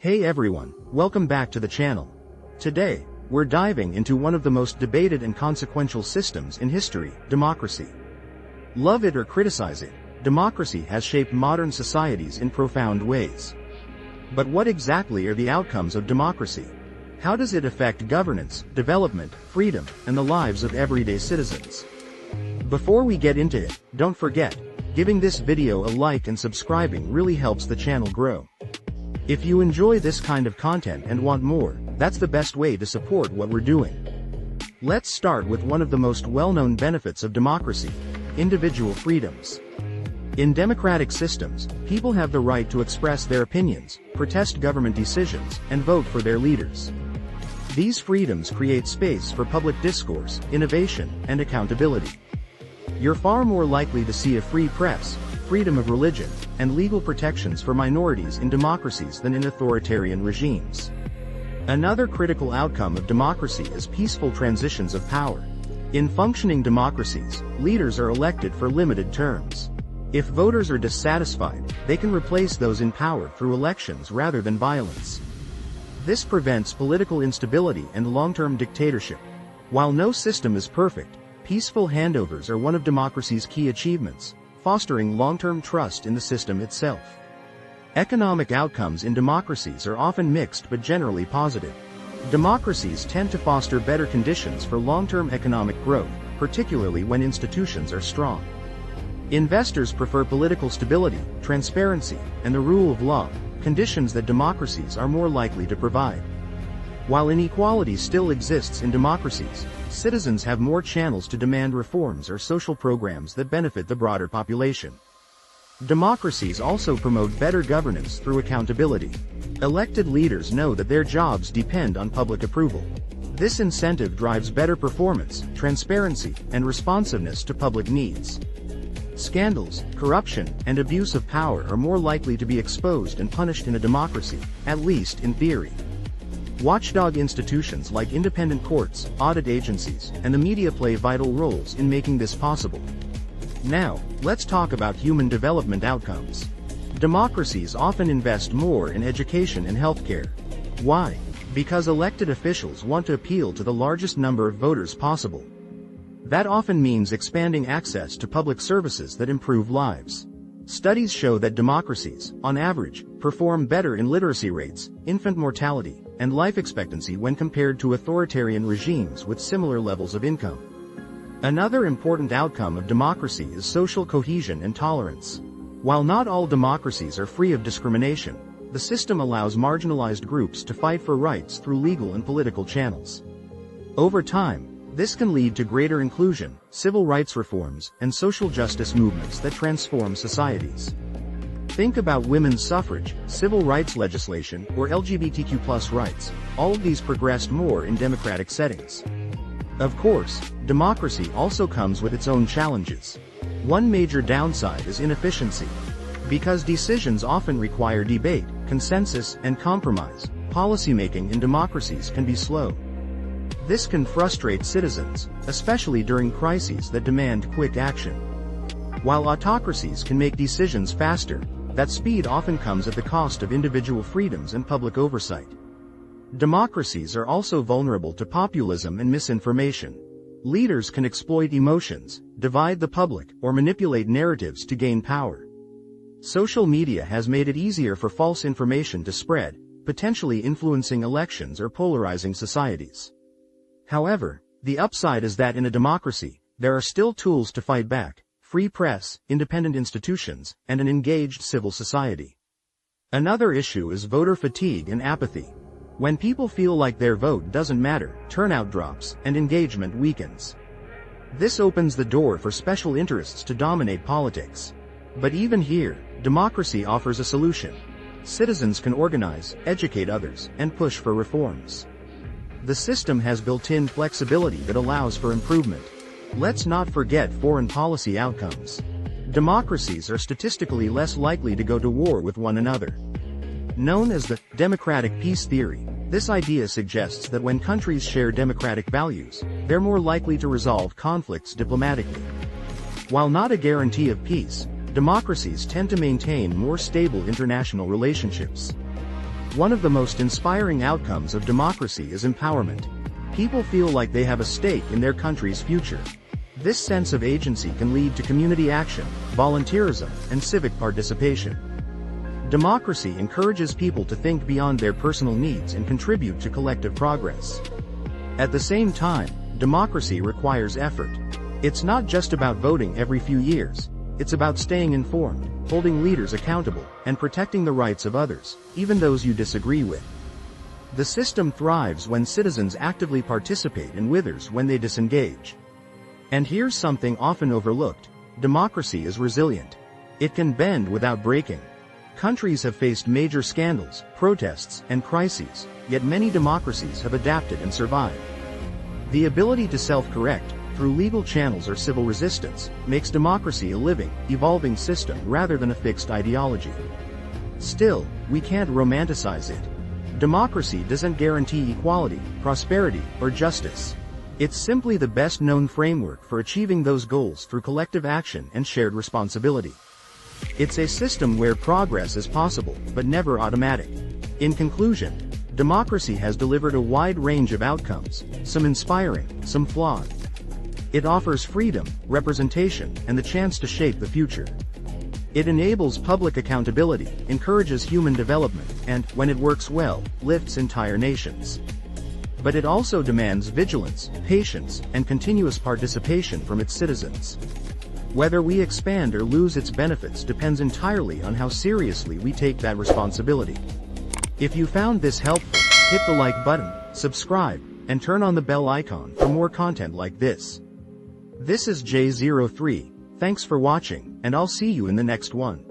Hey everyone, welcome back to the channel. Today, we're diving into one of the most debated and consequential systems in history, democracy. Love it or criticize it, democracy has shaped modern societies in profound ways. But what exactly are the outcomes of democracy? How does it affect governance, development, freedom, and the lives of everyday citizens? Before we get into it, don't forget, giving this video a like and subscribing really helps the channel grow. If you enjoy this kind of content and want more, that's the best way to support what we're doing. Let's start with one of the most well-known benefits of democracy: individual freedoms. In democratic systems, people have the right to express their opinions, protest government decisions, and vote for their leaders. These freedoms create space for public discourse, innovation, and accountability. You're far more likely to see a free press, freedom of religion, and legal protections for minorities in democracies than in authoritarian regimes. Another critical outcome of democracy is peaceful transitions of power. In functioning democracies, leaders are elected for limited terms. If voters are dissatisfied, they can replace those in power through elections rather than violence. This prevents political instability and long-term dictatorship. While no system is perfect, peaceful handovers are one of democracy's key achievements, fostering long-term trust in the system itself. Economic outcomes in democracies are often mixed but generally positive. Democracies tend to foster better conditions for long-term economic growth, particularly when institutions are strong. Investors prefer political stability, transparency, and the rule of law, conditions that democracies are more likely to provide. While inequality still exists in democracies, citizens have more channels to demand reforms or social programs that benefit the broader population. Democracies also promote better governance through accountability. Elected leaders know that their jobs depend on public approval. This incentive drives better performance, transparency, and responsiveness to public needs. Scandals, corruption, and abuse of power are more likely to be exposed and punished in a democracy, at least in theory. Watchdog institutions like independent courts, audit agencies, and the media play vital roles in making this possible. Now, let's talk about human development outcomes. Democracies often invest more in education and healthcare. Why? Because elected officials want to appeal to the largest number of voters possible. That often means expanding access to public services that improve lives. Studies show that democracies, on average, perform better in literacy rates, infant mortality, and life expectancy when compared to authoritarian regimes with similar levels of income. Another important outcome of democracy is social cohesion and tolerance. While not all democracies are free of discrimination, the system allows marginalized groups to fight for rights through legal and political channels. Over time, this can lead to greater inclusion, civil rights reforms, and social justice movements that transform societies. Think about women's suffrage, civil rights legislation, or LGBTQ+ rights. All of these progressed more in democratic settings. Of course, democracy also comes with its own challenges. One major downside is inefficiency. Because decisions often require debate, consensus, and compromise, policymaking in democracies can be slow. This can frustrate citizens, especially during crises that demand quick action. While autocracies can make decisions faster, that speed often comes at the cost of individual freedoms and public oversight. Democracies are also vulnerable to populism and misinformation. Leaders can exploit emotions, divide the public, or manipulate narratives to gain power. Social media has made it easier for false information to spread, potentially influencing elections or polarizing societies. However, the upside is that in a democracy, there are still tools to fight back: free press, independent institutions, and an engaged civil society. Another issue is voter fatigue and apathy. When people feel like their vote doesn't matter, turnout drops, and engagement weakens. This opens the door for special interests to dominate politics. But even here, democracy offers a solution. Citizens can organize, educate others, and push for reforms. The system has built-in flexibility that allows for improvement. Let's not forget foreign policy outcomes. Democracies are statistically less likely to go to war with one another. Known as the democratic peace theory, this idea suggests that when countries share democratic values, they're more likely to resolve conflicts diplomatically. While not a guarantee of peace, democracies tend to maintain more stable international relationships. One of the most inspiring outcomes of democracy is empowerment. People feel like they have a stake in their country's future. This sense of agency can lead to community action, volunteerism, and civic participation. Democracy encourages people to think beyond their personal needs and contribute to collective progress. At the same time, democracy requires effort. It's not just about voting every few years. It's about staying informed, holding leaders accountable, and protecting the rights of others, even those you disagree with. The system thrives when citizens actively participate and withers when they disengage. And here's something often overlooked: democracy is resilient. It can bend without breaking. Countries have faced major scandals, protests, and crises, yet many democracies have adapted and survived. The ability to self-correct, through legal channels or civil resistance, makes democracy a living, evolving system rather than a fixed ideology. Still, we can't romanticize it. Democracy doesn't guarantee equality, prosperity, or justice. It's simply the best-known framework for achieving those goals through collective action and shared responsibility. It's a system where progress is possible, but never automatic. In conclusion, democracy has delivered a wide range of outcomes, some inspiring, some flawed. It offers freedom, representation, and the chance to shape the future. It enables public accountability, encourages human development, and, when it works well, lifts entire nations. But it also demands vigilance, patience, and continuous participation from its citizens. Whether we expand or lose its benefits depends entirely on how seriously we take that responsibility. If you found this helpful, hit the like button, subscribe, and turn on the bell icon for more content like this. This is J03, thanks for watching, and I'll see you in the next one.